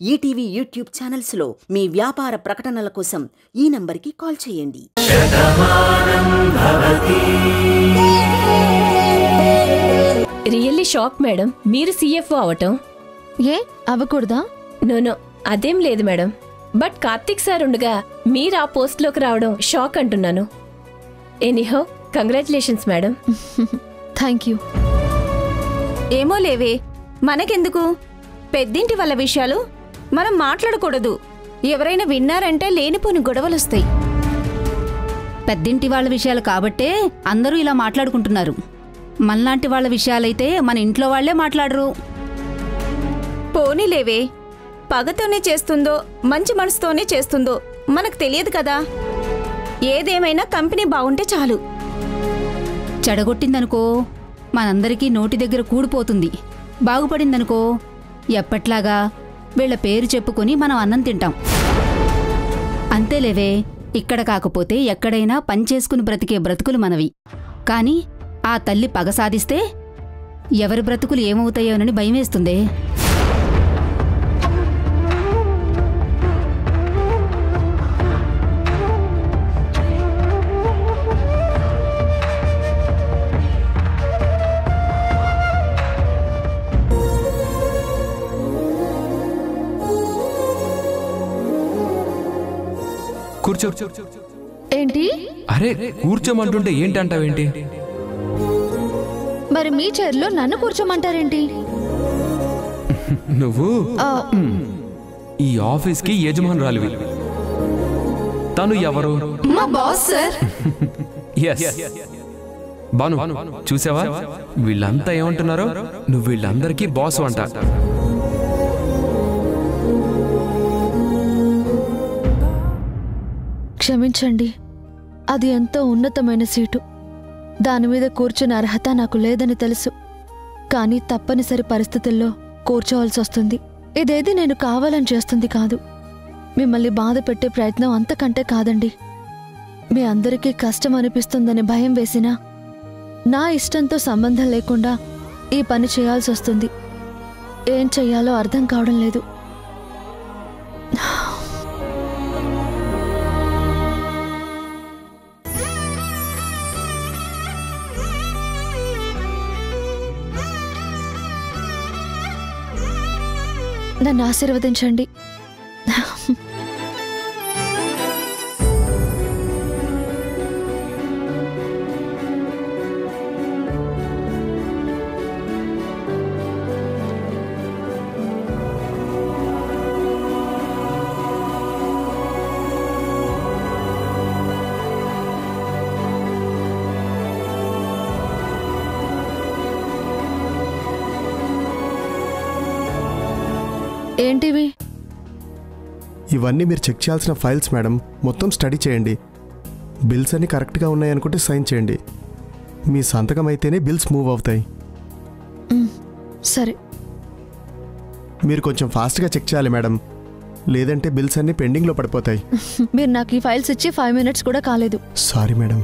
ETV YouTube ఛానల్స్లో మీ వ్యాపార ప్రకటనల కోసం ఈ నంబర్కి కాల్ చేయండి. రియల్లీ షాక్ మేడం, మీరు CFO అవటం. ఏ అవ్వకూడదా? నో, అదేం లేదు మేడం. బట్ కార్తిక్ సార్ ఉండగా మీరు ఆ పోస్ట్లోకి రావడం షాక్ అంటున్నాను. Anyhow, congratulations madam. Thank you. ఏమో లేవే, మనకెందుకు? పెద్దింటి వాళ్ళ విషయాలు మనం మాట్లాడకూడదు. ఎవరైనా విన్నారంటే లేనిపోని గొడవలొస్తాయి. పెద్దింటి వాళ్ళ విషయాలు కాబట్టే అందరూ ఇలా మాట్లాడుకుంటున్నారు. మనలాంటి వాళ్ళ విషయాలైతే మన ఇంట్లో వాళ్లే మాట్లాడరు. పోనీలేవే, పగతోనే చేస్తుందో మంచి మనసుతోనే చేస్తుందో మనకు తెలియదు కదా. ఏదేమైనా కంపెనీ బాగుంటే చాలు. చెడగొట్టిందనుకో మనందరికీ నోటి దగ్గర కూడిపోతుంది. బాగుపడిందనుకో ఎప్పట్లాగా వీళ్ల పేరు చెప్పుకొని మనం అన్నం తింటాం. అంతేలేవే, ఇక్కడ కాకపోతే ఎక్కడైనా పనిచేసుకుని బ్రతికే బ్రతుకులు మనవి. కాని ఆ తల్లి పగ సాధిస్తే ఎవరి బ్రతుకులు ఏమవుతాయోనని భయమేస్తుందే. కూర్చో. ఏంటి? అరే కూర్చోమంటుంటే ఏంటంటావేంటి? మరి మీ చైర్లో నన్ను కూర్చోమంటారేంటి? నువ్వు ఈ ఆఫీస్కి యజమానురాలివి. తను ఎవరు? మా బాస్ సార్. బాను, చూసావా వీళ్ళంతా ఏమంటున్నారో? నువ్వు వీళ్ళందరికీ బాస్ అంట. క్షమించండి, అది ఎంతో ఉన్నతమైన సీటు. దానిమీద కూర్చునే అర్హత నాకు లేదని తెలుసు. కానీ తప్పనిసరి పరిస్థితుల్లో కూర్చోవలసి వస్తుంది. ఇదేది నేను కావాలని చేస్తుంది కాదు. మిమ్మల్ని బాధ పెట్టే ప్రయత్నం అంతకంటే కాదండి. మీ అందరికీ కష్టం అనిపిస్తుందని భయం వేసినా నా ఇష్టంతో సంబంధం లేకుండా ఈ పని చేయాల్సి వస్తుంది. ఏం చెయ్యాలో అర్థం కావడం లేదు. నన్ను ఆశీర్వదించండి. ఏంటివి? ఇవన్నీ మీరు చెక్ చేయాల్సిన ఫైల్స్ మేడం. మొత్తం స్టడీ చేయండి. బిల్స్ అన్నీ కరెక్ట్గా ఉన్నాయనుకుంటే సైన్ చేయండి. మీ సంతకం అయితేనే బిల్స్ మూవ్ అవుతాయి. సరే. మీరు కొంచెం ఫాస్ట్గా చెక్ చేయాలి మేడం, లేదంటే బిల్స్ అన్నీ పెండింగ్లో పడిపోతాయి. మీరు నాకు ఈ ఫైల్స్ ఇచ్చి 5 minutes కూడా కాలేదు. Sorry madam.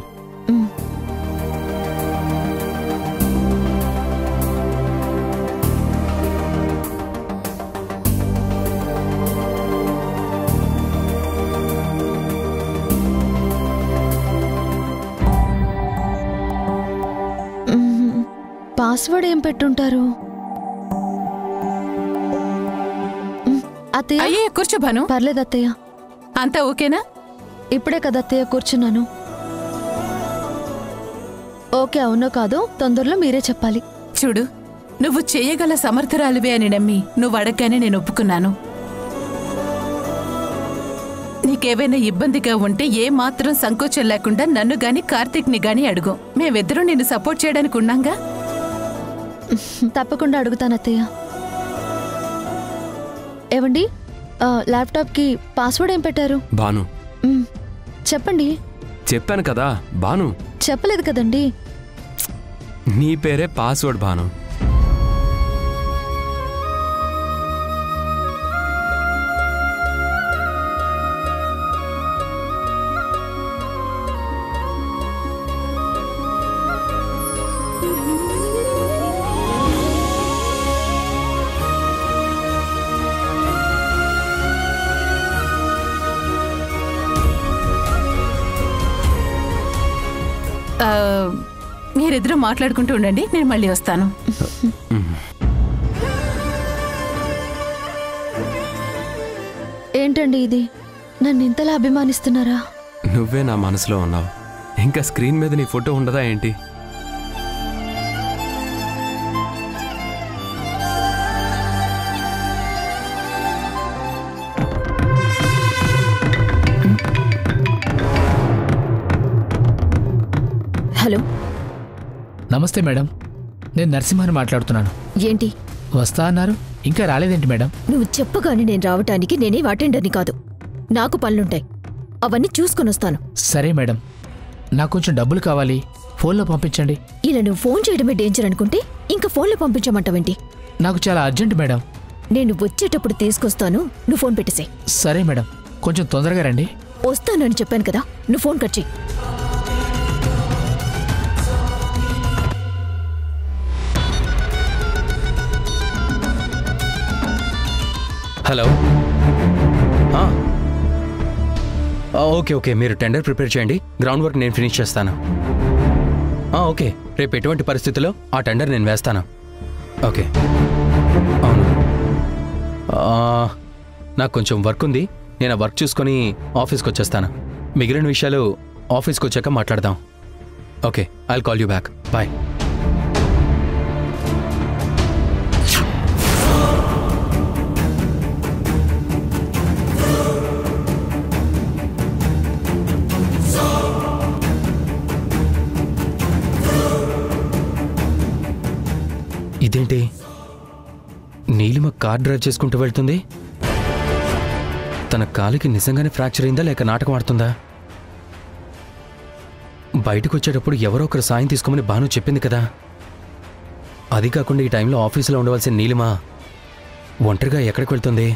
పాస్వర్డ్ ఏం పెట్టుంటారు? అత్తయ్య. అయ్యే కూర్చో భాను. పర్లేదు అత్తయ్య. అంతా ఓకేనా? ఇప్పుడే కదా అత్తయ్య కూర్చున్నాను. ఓకే అవునో కాదో తొందరలో మీరే చెప్పాలి. చూడు, నువ్వు చేయగల సమర్థురాలివే అని నమ్మి నువ్వు అడగగానే నేను ఒప్పుకున్నాను. నీకేవైనా ఇబ్బందిగా ఉంటే ఏ మాత్రం సంకోచం లేకుండా నన్ను గాని కార్తీక్ని గాని అడుగు. మేమిద్దరం నిన్ను సపోర్ట్ చేయడానికి ఉన్నాంగా. తప్పకుండా అడుగుతాను అత్తయ్య. ఏవండి, ల్యాప్టాప్కి పాస్వర్డ్ ఏం పెట్టారు? బాను. చెప్పండి. చెప్పాను కదా బాను. చెప్పలేదు కదండి. నీ పేరే పాస్వర్డ్ బాను. మీరిద్దరూ మాట్లాడుకుంటూ ఉండండి, నేను మళ్ళీ వస్తాను. ఏంటండి ఇది? నన్ను ఇంతలా అభిమానిస్తున్నారా? నువ్వే నా మనసులో ఉన్నావు. ఇంకా స్క్రీన్ మీద నీ ఫోటో ఉండదా ఏంటి? హలో, నమస్తే మేడం, నేను నరసింహని మాట్లాడుతున్నాను. ఏంటి వస్తా అన్నారు, ఇంకా రాలేదేంటి మేడం? నువ్వు చెప్పగానే నేను రావటానికి నేనే అటెండర్ని కాదు. నాకు పనులుంటాయి, అవన్నీ చూసుకొని వస్తాను. సరే మేడం, నాకు కొంచెం డబ్బులు కావాలి, ఫోన్లో పంపించండి. ఇలా నువ్వు ఫోన్ చేయడమే డేంజర్ అనుకుంటే ఇంకా ఫోన్లో పంపించమంటావేంటి? నాకు చాలా అర్జెంట్ మేడం. నేను వచ్చేటప్పుడు తీసుకొస్తాను, నువ్వు ఫోన్ పెట్టేసేయ్. సరే మేడం, కొంచెం తొందరగా రండి. వస్తానని చెప్పాను కదా, నువ్వు ఫోన్ కట్ చెయ్యి. హలో. ఓకే ఓకే, మీరు టెండర్ ప్రిపేర్ చేయండి, గ్రౌండ్ వర్క్ నేను ఫినిష్ చేస్తాను. ఓకే, రేపు ఎటువంటి పరిస్థితుల్లో ఆ టెండర్ నేను వేస్తాను. ఓకే. అవును, నాకు కొంచెం వర్క్ ఉంది, నేను ఆ వర్క్ చూసుకొని ఆఫీస్కి వచ్చేస్తాను. మిగిలిన విషయాలు ఆఫీస్కి వచ్చాక మాట్లాడదాం. Okay, I'll call you back. Bye. ఇదేంటి, నీలిమ కార్ డ్రైవ్ చేసుకుంటూ వెళ్తుంది? తన కాలికి నిజంగానే ఫ్రాక్చర్ అయిందా లేక నాటకం ఆడుతుందా? బయటకు వచ్చేటప్పుడు ఎవరో ఒకరు సాయం తీసుకోమని భాను చెప్పింది కదా. అది కాకుండా ఈ టైంలో ఆఫీసులో ఉండవలసిన నీలిమ ఒంటరిగా ఎక్కడికి వెళ్తుంది?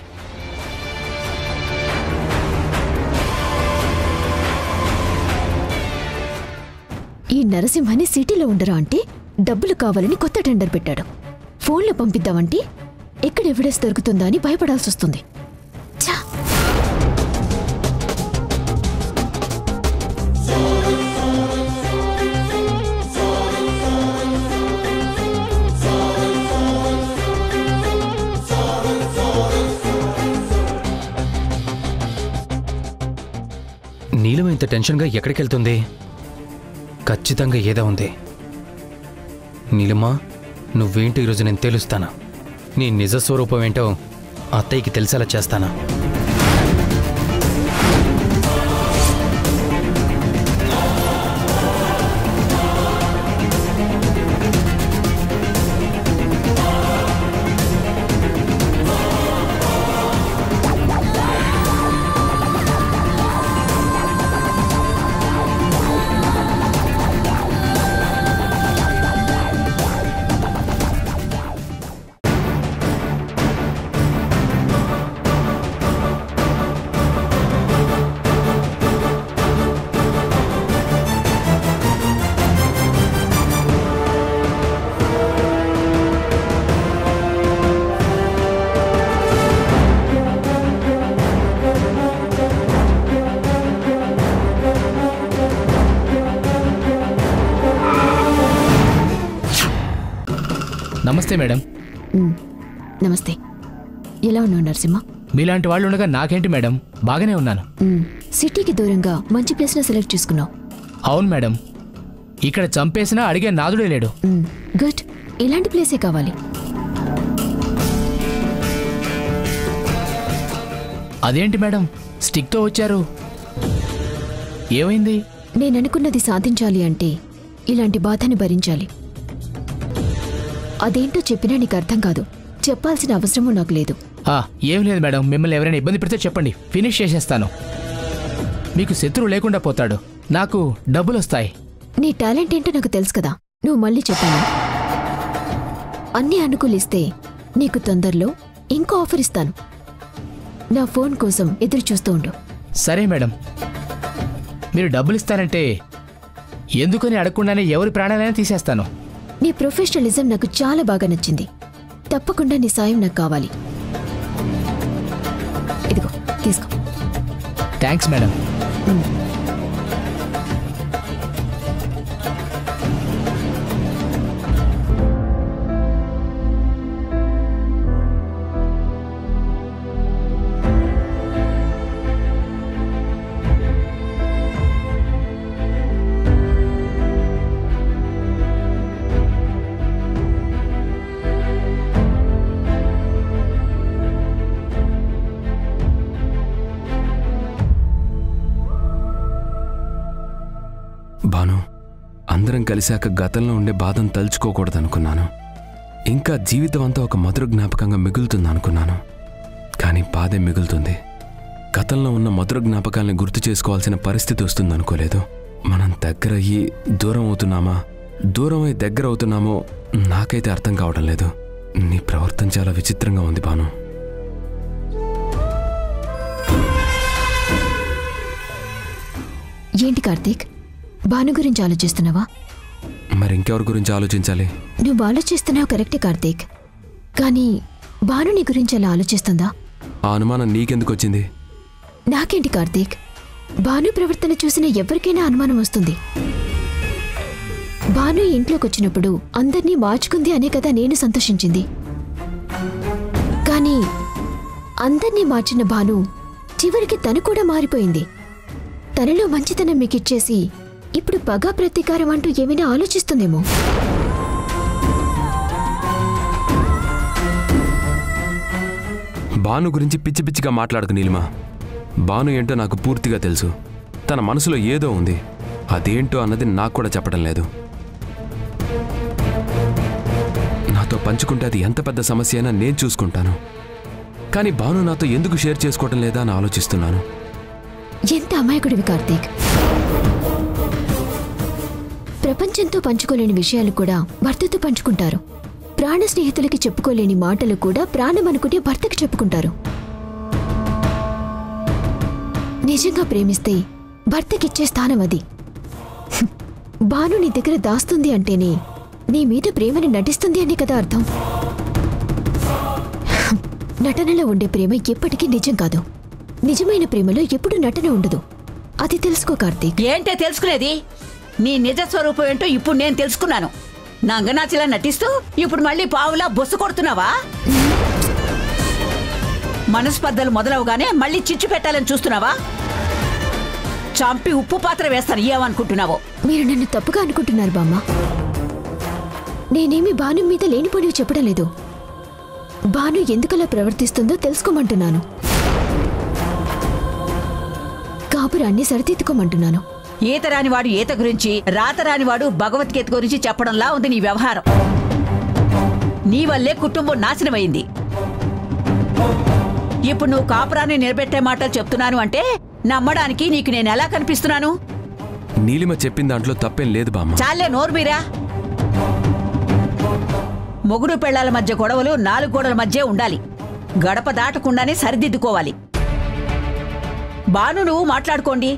ఈ నరసింహని సిటీలో ఉండరా అంటే డబ్బులు కావాలని కొత్త టెండర్ పెట్టాడు. ఫోన్లో పంపిద్దామంటే ఎక్కడ ఎవిడెన్స్ దొరుకుతుందా అని భయపడాల్సి వస్తుంది. నీలిమ ఇంత టెన్షన్గా ఎక్కడికి వెళ్తుంది? ఖచ్చితంగా ఏదో ఉంది. నీలిమా, నువ్వేంటో ఈరోజు నేను తెలుస్తాను. నీ నిజ స్వరూపం ఏంటో అత్తయ్యకి తెలిసేలా చేస్తాను. నమస్తే మేడం. నమస్తే. ఎలా ఉన్నావు నరసింహ? మీలాంటి వాళ్ళు ఉండగా నాకేంటి మేడం, బాగానే ఉన్నాను. సిటీకి దూరంగా మంచి ప్లేస్ని సెలెక్ట్ చేసుకున్నావు. అవును మేడం, ఇక్కడ చంపేసినా అడిగే నాదుడే లేడు. గుడ్, ఇలాంటి ప్లేసే కావాలి. అదేంటి మేడం, స్టిక్తో వచ్చారు, ఏమైంది? నేననుకున్నది సాధించాలి అంటే ఇలాంటి బాధని భరించాలి. అదేంటో చెప్పినా నీకు అర్థం కాదు, చెప్పాల్సిన అవసరమూ నాకు లేదు. ఏం లేదు మేడం, మిమ్మల్ని ఎవరైనా ఇబ్బంది పెడితే చెప్పండి, ఫినిష్ చేసేస్తాను. మీకు శత్రువు లేకుండా పోతాడు, నాకు డబ్బులు వస్తాయి. నీ టాలెంట్ ఏంటో నాకు తెలుసు కదా, నువ్వు మళ్ళీ చెప్పాను. అన్నీ అనుకూలిస్తే నీకు తొందరలో ఇంకో ఆఫర్ ఇస్తాను. నా ఫోన్ కోసం ఎదురు చూస్తూ ఉండు. సరే మేడం, మీరు డబ్బులు ఇస్తానంటే ఎందుకని అడగకుండానే ఎవరి ప్రాణాలైనా తీసేస్తాను. నీ ప్రొఫెషనలిజం నాకు చాలా బాగా నచ్చింది. తప్పకుండా నీ సాయం నాకు కావాలి. ఇదిగో తీసుకో. Thanks madam. మనందరం కలిశాక గతంలో ఉండే బాధను తలుచుకోకూడదనుకున్నాను. ఇంకా జీవితం అంతా ఒక మధుర జ్ఞాపకంగా మిగులుతుందనుకున్నాను. కానీ బాధే మిగులుతుంది. గతంలో ఉన్న మధుర జ్ఞాపకాల్ని గుర్తు చేసుకోవాల్సిన పరిస్థితి వస్తుందనుకోలేదు. మనం దగ్గరయ్యి దూరం అవుతున్నామా, దూరమై దగ్గర అవుతున్నామో నాకైతే అర్థం కావడం లేదు. నీ ప్రవర్తన చాలా విచిత్రంగా ఉంది భాను. ఏంటి కార్తీక్, భాను గురించి ఆలోచిస్తున్నావా? మరి ఇంకెవరి గురించి ఆలోచించాలి? నువ్వు ఆలోచిస్తున్నావు కరెక్టే కార్తీక్, కానీ భాను నీ గురించి అలా ఆలోచిస్తుందా? ఆ అనుమానం నీకెందుకు వచ్చింది? నాకేంటి కార్తీక్, భాను ప్రవర్తన చూసిన ఎవరికైనా అనుమానం వస్తుంది. భాను ఇంట్లోకి వచ్చినప్పుడు అందర్నీ మార్చుకుంది అనే కదా నేను సంతోషించింది. కానీ అందర్నీ మార్చిన భాను చివరికి తను కూడా మారిపోయింది. తనలో మంచితనం మీకిచ్చేసి ఇప్పుడు పగ ప్రతీకారం అంటూ ఏమైనా ఆలోచిస్తుందేమో. భాను గురించి పిచ్చి పిచ్చిగా మాట్లాడకు నీలిమా. భాను ఏంటో నాకు పూర్తిగా తెలుసు. తన మనసులో ఏదో ఉంది. అదేంటో అన్నది నాకు కూడా చెప్పడం లేదు. నాతో పంచుకుంటే అది ఎంత పెద్ద సమస్య అయినా నేను చూసుకుంటాను. కానీ భాను నాతో ఎందుకు షేర్ చేసుకోవటం లేదా అని ఆలోచిస్తున్నాను. ఎంత అమాయకుడివి కార్తీక్. ప్రపంచంతో పంచుకోలేని విషయాలు కూడా భర్తతో పంచుకుంటారు. ప్రాణ స్నేహితులకి చెప్పుకోలేని మాటలు కూడా ప్రాణం అనుకుంటే భర్తకి చెప్పుకుంటారు. నిజంగా ప్రేమిస్తే భర్తకిచ్చే స్థానం అది. భాను నీ దగ్గర దాస్తుంది అంటేనే నీ మీద ప్రేమని నటిస్తుంది అనే కదా అర్థం. నటనలో ఉండే ప్రేమ ఎప్పటికీ నిజం కాదు. నిజమైన ప్రేమలో ఎప్పుడు నటన ఉండదు. అది తెలుసుకో కార్తీక్. ఏంటే తెలుసుకునేది? నీ నిజ స్వరూపం ఏంటో ఇప్పుడు నేను తెలుసుకున్నాను. నంగనాచిలా నటిస్తూ ఇప్పుడు మళ్ళీ పావులా బొస్సు కొడుతున్నావా? మనస్పర్ధలు మొదలవగానే మళ్ళీ చిచ్చు పెట్టాలని చూస్తున్నావా? చంపి ఉప్పు పాత్ర వేస్తాను ఏమనుకుంటున్నావో. మీరు నన్ను తప్పుగా అనుకుంటున్నారు బామ్మ. నేనేమి భాను మీద లేనిపోనివి చెప్పడం లేదు. భాను ఎందుకలా ప్రవర్తిస్తుందో తెలుసుకోమంటున్నాను. కాపురాన్ని సరిదిద్దుకోమంటున్నాను. ఈత రానివాడు ఈత గురించి, రాత రానివాడు భగవద్గీత గురించి చెప్పడంలా ఉంది నీ వ్యవహారం. నీ వల్లే కుటుంబం నాశనమైంది. ఇప్పుడు నువ్వు కాపురాన్ని నిలబెట్టే మాటలు చెప్తున్నాను అంటే నమ్మడానికి నీకు నేను ఎలా కనిపిస్తున్నాను? నీలిమ చెప్పిన దాంట్లో తప్పేం లేదు బామ్మ. చాలే నోరు మీరా. మొగుడు పెళ్లాల మధ్య గొడవలు 4 గోడల మధ్య ఉండాలి. గడప దాటకుండానే సరిదిద్దుకోవాలి. భాను నువ్వు మాట్లాడుకోండి.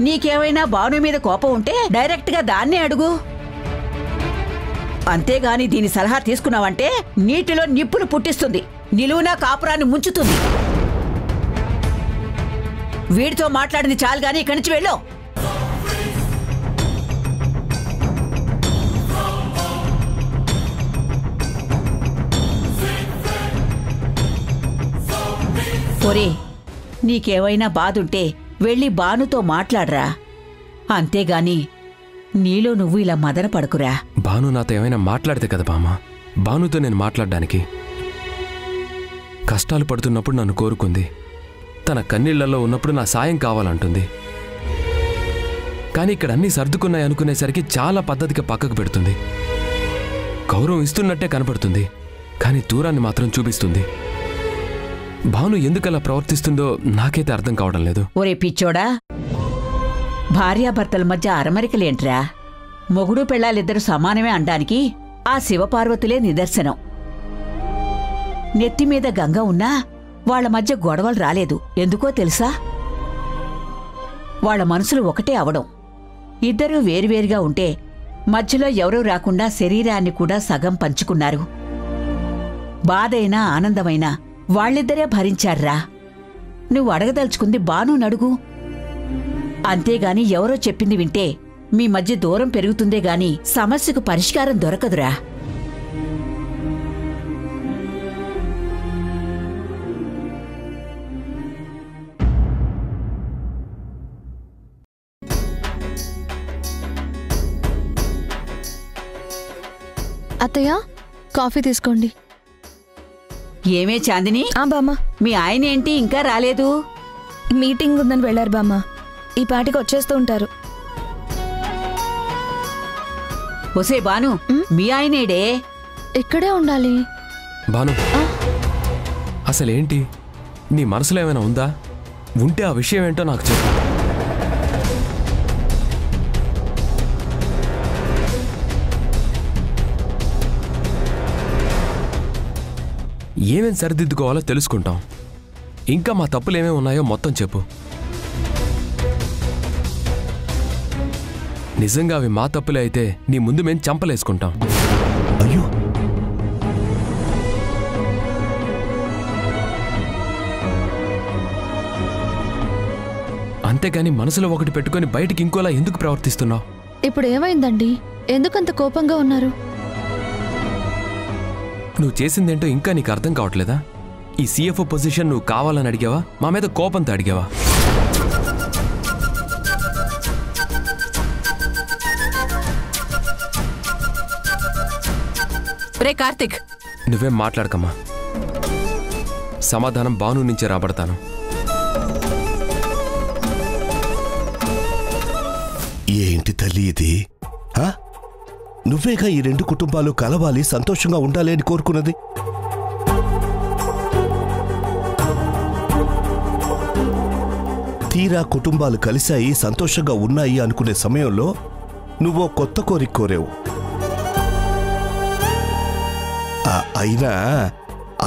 నీకేమైనా భాను మీద కోపం ఉంటే డైరెక్ట్గా దాన్నే అడుగు. అంతేగాని దీని సలహా తీసుకున్నావంటే నీటిలో నిప్పులు పుట్టిస్తుంది, నిలువునా కాపురాన్ని ముంచుతుంది. వీడితో మాట్లాడింది చాలు గాని ఇక్కడి నుంచి వెళ్ళు. ఒరే, నీకేమైనా బాధుంటే వెళ్ళి భానుతో మాట్లాడరా. అంతేగాని నీలో నువ్వు ఇలా మదన పడుకురా. భాను నాతో ఏమైనా మాట్లాడితే కదా బామ్మ భానుతో నేను మాట్లాడడానికి. కష్టాలు పడుతున్నప్పుడు నన్ను కోరుకుంది. తన కన్నీళ్లలో ఉన్నప్పుడు నా సాయం కావాలంటుంది. కానీ ఇక్కడ అన్నీ సర్దుకున్నాయి అనుకునేసరికి చాలా పద్ధతిగా పక్కకు పెడుతుంది. గౌరవం ఇస్తున్నట్టే కనపడుతుంది, కానీ దూరాన్ని మాత్రం చూపిస్తుంది. భాను ఎందుకలా ప్రవర్తిస్తుందో నాకైతే అర్థం కావడం లేదు. ఒరే పిచ్చోడా, భార్యాభర్తల మధ్య అరమరికలేంట్రా? మొగుడు పెళ్ళాలిద్దరూ సమానమే అనడానికి ఆ శివపార్వతులే నిదర్శనం. నెత్తిమీద గంగ ఉన్నా వాళ్ల మధ్య గొడవలు రాలేదు. ఎందుకో తెలుసా? వాళ్ల మనసులు ఒకటే అవడం. ఇద్దరూ వేరువేరుగా ఉంటే మధ్యలో ఎవరూ రాకుండా శరీరాన్ని కూడా సగం పంచుకున్నారు. బాధైనా ఆనందమైనా వాళ్ళిద్దరే భరించారా. నువ్వు అడగదలుచుకుంది భాను నడుగు. అంతేగాని ఎవరో చెప్పింది వింటే మీ మధ్య దూరం పెరుగుతుందే గాని సమస్యకు పరిష్కారం దొరకదురా. అత్తయ్య, కాఫీ తీసుకోండి. ఏమే చాందిని, బామ్మ, మీ ఆయన ఏంటి ఇంకా రాలేదు? మీటింగ్ ఉందని వెళ్ళారు బామ్మ. ఈ పాటికి వచ్చేస్తూ ఉంటారు. ఒసే బాను, మీ ఆయనేడే? ఇక్కడే ఉండాలి. బాను, అసలేంటి నీ మనసులో ఏమైనా ఉందా? ఉంటే ఆ విషయం ఏంటో నాకు చెప్పు. ఏమేం సరిదిద్దుకోవాలో తెలుసుకుంటాం. ఇంకా మా తప్పులు ఏమేమి ఉన్నాయో మొత్తం చెప్పు. నిజంగా అవి మా తప్పులే అయితే నీ ముందు మేము చంపలేసుకుంటాం. అయ్యో, అంతేగాని మనసులో ఒకటి పెట్టుకొని బయటికి ఇంకోలా ఎందుకు ప్రవర్తిస్తున్నావు? ఇప్పుడు ఏమైందండి? ఎందుకంత కోపంగా ఉన్నారు? నువ్వు చేసిందేంటో ఇంకా నీకు అర్థం కావట్లేదా? ఈ CFO పొజిషన్ నువ్వు కావాలని అడిగావా, మా మీద కోపంతో అడిగావా? రే కార్తిక్, నువ్వేం మాట్లాడకమ్మా. సమాధానం బాను నుంచే రాబడతాను. ఏంటి తల్లి ఇది? నువ్వేగా ఈ రెండు కుటుంబాలు కలవాలి, సంతోషంగా ఉండాలి అని కోరుకున్నది. తీరా కుటుంబాలు కలిశాయి, సంతోషంగా ఉన్నాయి అనుకునే సమయంలో నువ్వో కొత్త కోరిక కోరేవు. అయినా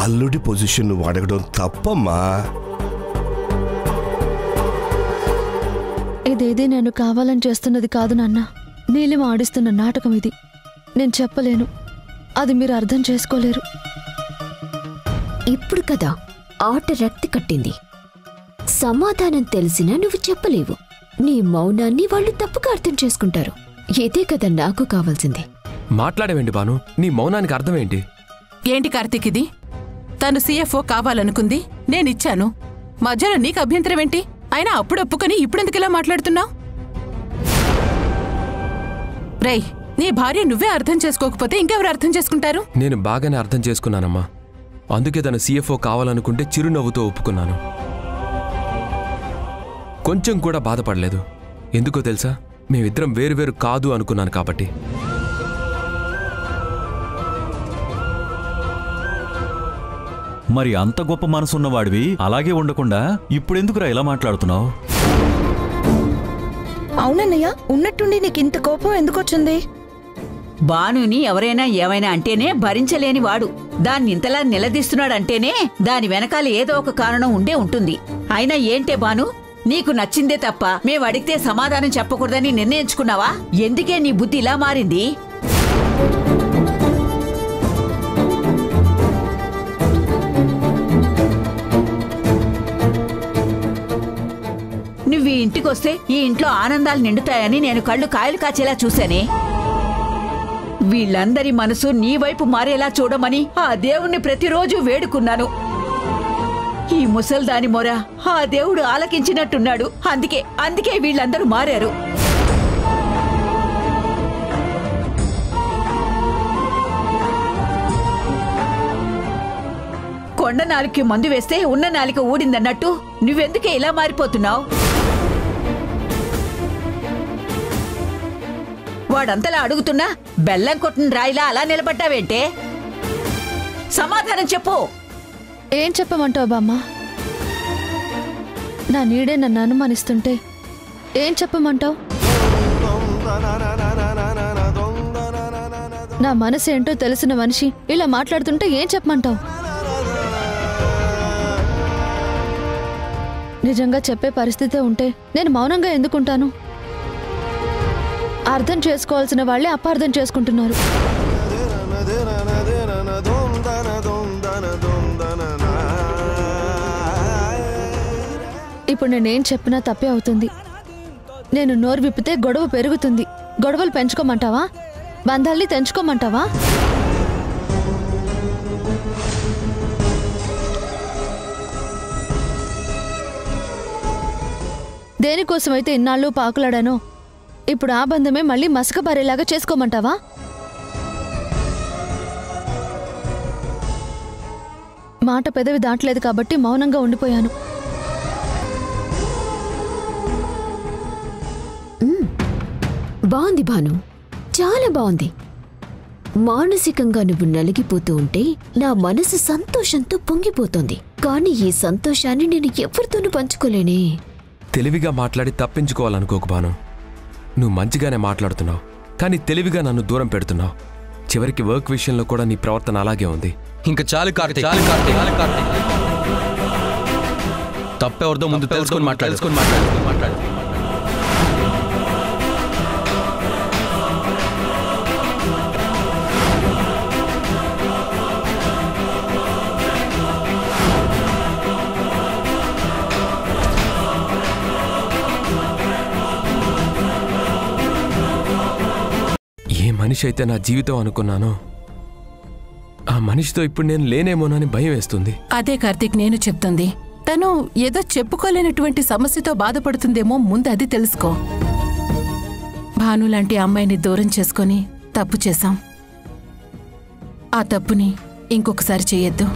అల్లుడి పొజిషన్ నువ్వు అడగడం తప్పమ్మా. ఇదేది నేను కావాలని చేస్తున్నది కాదు నాన్న. నీలిమ ఆడిస్తున్న నాటకం ఇది. నేను చెప్పలేను, అది మీరు అర్థం చేసుకోలేరు. ఇప్పుడు కదా ఆట రక్తి కట్టింది. సమాధానం తెలిసినా నువ్వు చెప్పలేవు. నీ మౌనాన్ని వాళ్ళు తప్పుగా అర్థం చేసుకుంటారు. ఇదే కదా నాకు కావాల్సింది. మాట్లాడేవేంటి బాను? నీ మౌనానికి అర్థం ఏంటి? ఏంటి కార్తీక్ ఇది? తను CFO కావాలనుకుంది, నేనిచ్చాను. మధ్యలో నీకు అభ్యంతరం ఏంటి? అయినా అప్పుడు ఒప్పుకొని ఇప్పుడెందుకు ఇలా మాట్లాడుతున్నావు? రై, నీ భార్య నువ్వే అర్థం చేసుకోకపోతే ఇంకెవరు అర్థం చేసుకుంటారు? నేను బాగానే అర్థం చేసుకున్నానమ్మా. అందుకే తను CFO కావాలనుకుంటే చిరునవ్వుతో ఒప్పుకున్నాను. కొంచెం కూడా బాధపడలేదు. ఎందుకో తెలుసా? మేమిద్దరం వేరువేరు కాదు అనుకున్నాను కాబట్టి. మరి అంత గొప్ప మనసున్నవాడివి అలాగే ఉండకుండా ఇప్పుడెందుకురా ఇలా మాట్లాడుతున్నావు? అవునన్నయ్య, ఉన్నట్టుండి నీకింత కోపం ఎందుకొచ్చింది? బానుని ఎవరైనా ఏమైనా అంటేనే భరించలేని వాడు. దాన్ని ఇంతలా నిలదీస్తున్నాడంటేనే దాని వెనకాల ఏదో ఒక కారణం ఉండే ఉంటుంది. అయినా ఏంటే బాను, నీకు నచ్చిందే తప్ప మేము అడిగితే సమాధానం చెప్పకూడదని నిర్ణయించుకున్నావా? ఎందుకే నీ బుద్ధి ఇలా మారింది? నువ్వు ఈ ఇంటికొస్తే ఈ ఇంట్లో ఆనందాలు నిండుతాయని నేను కళ్ళు కాయలు కాచేలా చూశానే. వీళ్ళందరి మనసు నీ వైపు మారేలా చూడమని ఆ దేవుణ్ణి ప్రతిరోజు వేడుకున్నాను. ఈ ముసల్దాని మొర ఆ దేవుడు ఆలకించినట్టున్నాడు. అందుకే వీళ్ళందరూ మారారు. కొండ నాలుగుకి మందు వేస్తే ఉన్న నాలిక ఊడిందన్నట్టు నువ్వెందుకే ఇలా మారిపోతున్నావు? వాడంతలా అడుగుతున్నా బెల్లం కొట్టిన రాయిలా అలా నిలబడ్డావేంటే? సమాధానం చెప్పు. ఏం చెప్పమంటావు బామ్మ? నా నీడే నన్ను అనుమానిస్తుంటే ఏం చెప్పమంటావు? నా మనసు ఏంటో తెలిసిన మనిషి ఇలా మాట్లాడుతుంటే ఏం చెప్పమంటావు? నిజంగా చెప్పే పరిస్థితే ఉంటే నేను మౌనంగా ఎందుకుంటాను? అర్థం చేసుకోవాల్సిన వాళ్ళే అపార్థం చేసుకుంటున్నారు. ఇప్పుడు నేనేం చెప్పినా తప్పే అవుతుంది. నేను నోరు విప్పితే గొడవ పెరుగుతుంది. గొడవలు పెంచుకోమంటావా? బంధాల్ని తెంచుకోమంటావా? దేనికోసమైతే ఇన్నాళ్ళు పాకులాడానో ఇప్పుడు ఆ బంధమే మళ్ళీ మసకబారేలాగా చేసుకోమంటావా? మాట పెదవి దాటలేదు కాబట్టి మౌనంగా ఉండిపోయాను. బాగుంది భాను, చాలా బాగుంది. మానసికంగా నువ్వు నలిగిపోతూ ఉంటే నా మనసు సంతోషంతో పొంగిపోతోంది. కానీ ఈ సంతోషాన్ని నేను ఎవరితోనూ పంచుకోలేనే. తెలివిగా మాట్లాడి తప్పించుకోవాలనుకోకు భాను. నువ్వు మంచిగానే మాట్లాడుతున్నావు, కానీ తెలివిగా నన్ను దూరం పెడుతున్నావు. చివరికి వర్క్ విషయంలో కూడా నీ ప్రవర్తన అలాగే ఉంది. ఇంకా చాలు కార్తీక్. తప్పెవరిదో ముందు తెలుసుకొని మాట్లాడు. ఏ మనిషి అయితే నా జీవితం అనుకున్నానో ఆ మనిషితో ఇప్పుడు నేను లేనేమోనని భయం వేస్తుంది. అదే కార్తీక్ నేను చెప్తుంది. తను ఏదో చెప్పుకోలేనటువంటి సమస్యతో బాధపడుతుందేమో, ముందు అది తెలుసుకో. భాను లాంటి అమ్మాయిని దూరం చేసుకొని తప్పు చేశాం. ఆ తప్పుని ఇంకొకసారి చేయొద్దు.